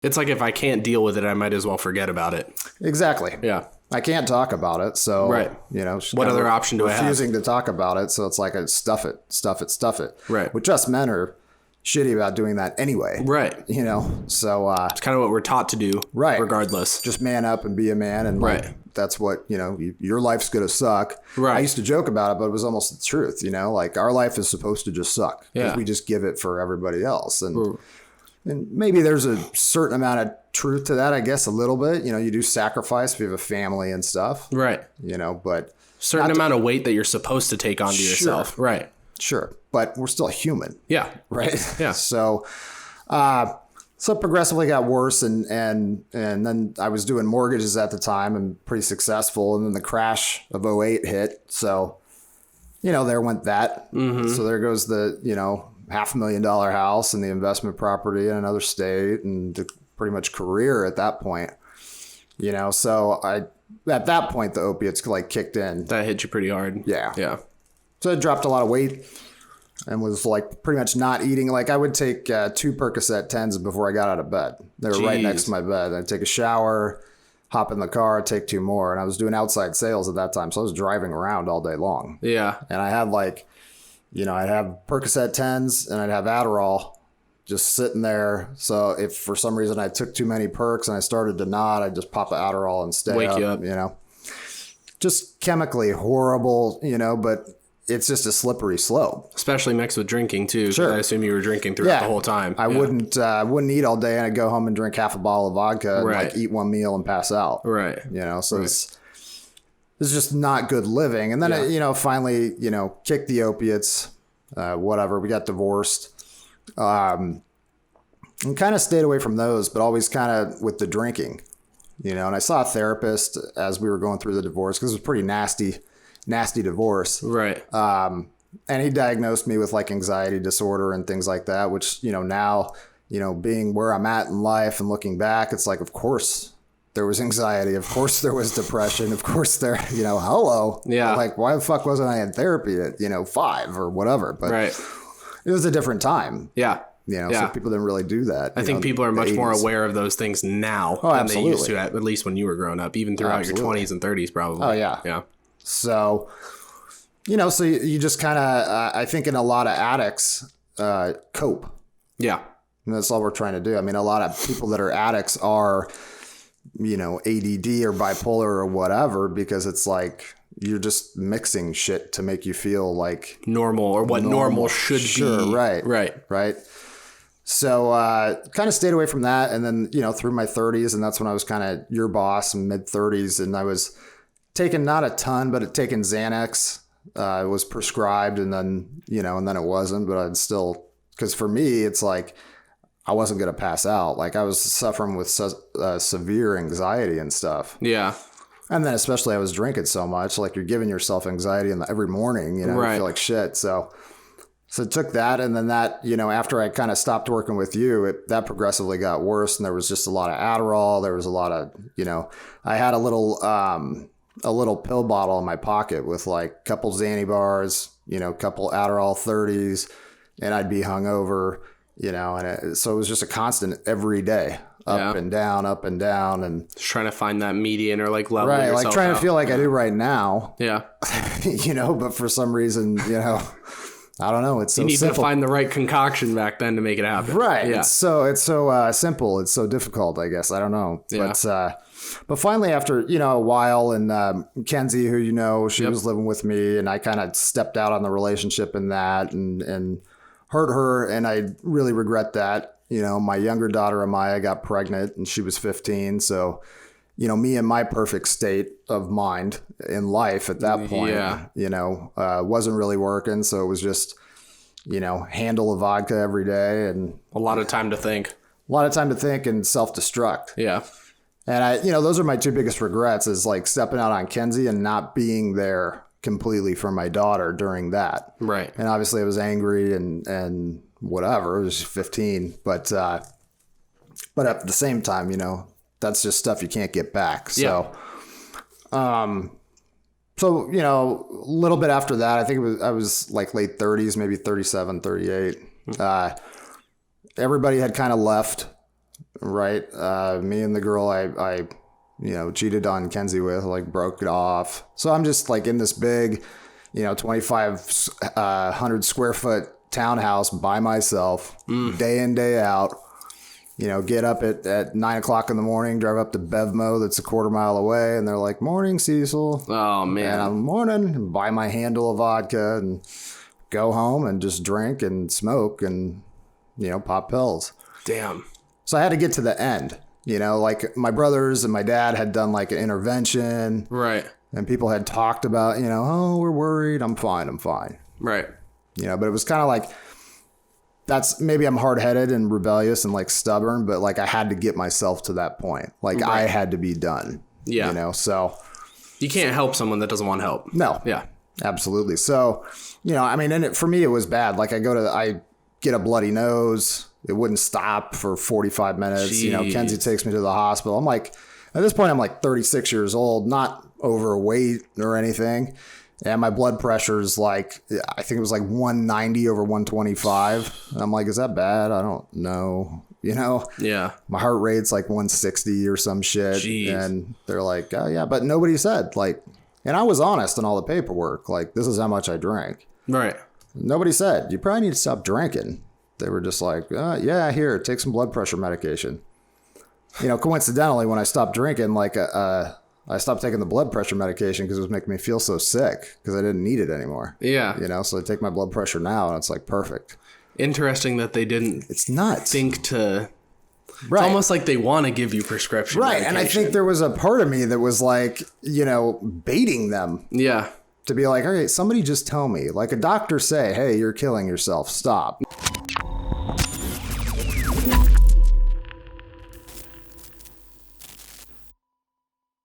It's like if I can't deal with it, I might as well forget about it. Exactly. Yeah. I can't talk about it. So, What other option do I have? Refusing to talk about it. So it's like a stuff it. Right. Which us men are shitty about doing that anyway. Right. So it's kind of what we're taught to do. Right. Regardless. Just man up and be a man. And that's what, your life's going to suck. Right. I used to joke about it, but it was almost the truth, like our life is supposed to just suck. Yeah. We just give it for everybody else. And maybe there's a certain amount of truth to that, I guess, a little bit. You do sacrifice if you have a family and stuff. Right. But certain amount of weight that you're supposed to take onto yourself. Right. Sure. But we're still human. Yeah. Right. Yeah. So it progressively got worse. And then I was doing mortgages at the time and pretty successful. And then the crash of '08 hit. So, there went that. Mm-hmm. So there goes the, $500,000 house and the investment property in another state and the pretty much career at that point, so at that point, the opiates kicked in. That hit you pretty hard. Yeah. Yeah. So I dropped a lot of weight and was pretty much not eating. I would take 2 Percocet 10s before I got out of bed. They were right next to my bed. I'd take a shower, hop in the car, take 2 more. And I was doing outside sales at that time. So I was driving around all day long. Yeah. And I had I'd have Percocet 10s and I'd have Adderall just sitting there. So if for some reason I took too many perks and I started to nod, I'd just pop an Adderall and stay Wake up, you up. Just chemically horrible, but it's just a slippery slope. Especially mixed with drinking too. Sure. I assume you were drinking throughout the whole time. I wouldn't eat all day and I'd go home and drink half a bottle of vodka and eat 1 meal and pass out. Right. So it's just not good living. And then, I, finally, kicked the opiates, whatever. We got divorced. And kind of stayed away from those, but always kind of with the drinking, and I saw a therapist as we were going through the divorce because it was a pretty nasty divorce. Right. And he diagnosed me with anxiety disorder and things like that, which, now, being where I'm at in life and looking back, it's of course there was anxiety. Of course there was depression. Of course there, hello. Yeah. Why the fuck wasn't I in therapy at, 5 or whatever? But it was a different time. Yeah. So people didn't really do that. I think people are much more aware of those things now than they used to, at least when you were growing up, even throughout your 20s and 30s probably. Oh, yeah. Yeah. So, so you just kind of, I think in a lot of addicts, cope. Yeah. And that's all we're trying to do. I mean, a lot of people that are addicts are, ADD or bipolar or whatever, because it's you're just mixing shit to make you feel normal or what normal should be. Sure, right. Right. So kind of stayed away from that. And then, through my 30s, and that's when I was kind of your boss in mid 30s. And I was taking not a ton, but taking Xanax. It was prescribed and then, and then it wasn't. But I'd still, because for me, it's I wasn't going to pass out. I was suffering with severe anxiety and stuff. Yeah. And then especially I was drinking so much, you're giving yourself anxiety every morning, you feel like shit. So it took that. And then that, after I kind of stopped working with you, that progressively got worse. And there was just a lot of Adderall. There was a lot of, I had a little pill bottle in my pocket with couple Xanny bars, couple Adderall 30s, and I'd be hungover, so it was just a constant every day. Up and down, and just trying to find that median or level right, yourself trying out. to feel like I do right now. Yeah. But for some reason, I don't know. It's so you need simple. to find the right concoction back then to make it happen. Right. Yeah. It's so simple. It's so difficult, I guess. I don't know. Yeah. But finally, after a while, and Kenzie, who she was living with me, and I kind of stepped out on the relationship in that, and hurt her, and I really regret that. My younger daughter, Amaya, got pregnant and she was 15. So, me in my perfect state of mind in life at that point, wasn't really working. So it was just, handle of vodka every day and a lot of time to think. And self-destruct. Yeah. And those are my 2 biggest regrets is stepping out on Kenzie and not being there completely for my daughter during that. Right. And obviously I was angry and whatever. It was 15, but at the same time, that's just stuff you can't get back. So, a little bit after that, I think I was late 30s, maybe 37, 38. Everybody had kind of left. right? Me and the girl I cheated on Kenzie with, like, broke it off. So I'm just like in this big, 2,500 square foot townhouse by myself, day in, day out. Get up at 9 o'clock in the morning, drive up to Bevmo that's a quarter mile away, and they're like, "Morning, Cecil." Oh, man. And I'm morning, and buy my handle of vodka and go home and just drink and smoke and, pop pills. Damn. So I had to get to the end. Like my brothers and my dad had done like an intervention. Right. And people had talked about, oh, we're worried. I'm fine. Right. But it was kind of like, maybe I'm hard-headed and rebellious and like stubborn, but like I had to get myself to that point. Like I had to be done. Yeah. So you can't help someone that doesn't want help. No. Yeah. Absolutely. So, and for me, it was bad. Like I get a bloody nose. It wouldn't stop for 45 minutes. Jeez. Kenzie takes me to the hospital. I'm like, at this point, I'm like 36 years old, not overweight or anything. And my blood pressure is like, I think it was like 190 over 125. And I'm like, is that bad? I don't know. Yeah. My heart rate's like 160 or some shit. Jeez. And they're like, oh yeah, but nobody said like, and I was honest in all the paperwork. Like, this is how much I drank. Right. Nobody said, you probably need to stop drinking. They were just like, yeah, here, take some blood pressure medication. Coincidentally, when I stopped drinking, like, I stopped taking the blood pressure medication because it was making me feel so sick because I didn't need it anymore. Yeah. So I take my blood pressure now and it's like perfect. Interesting that they didn't It's nuts. think to... Right. It's almost like they want to give you prescription medication. And I think there was a part of me that was like, baiting them. Yeah. To be like, all right, somebody just tell me. Like a doctor say, hey, you're killing yourself. Stop.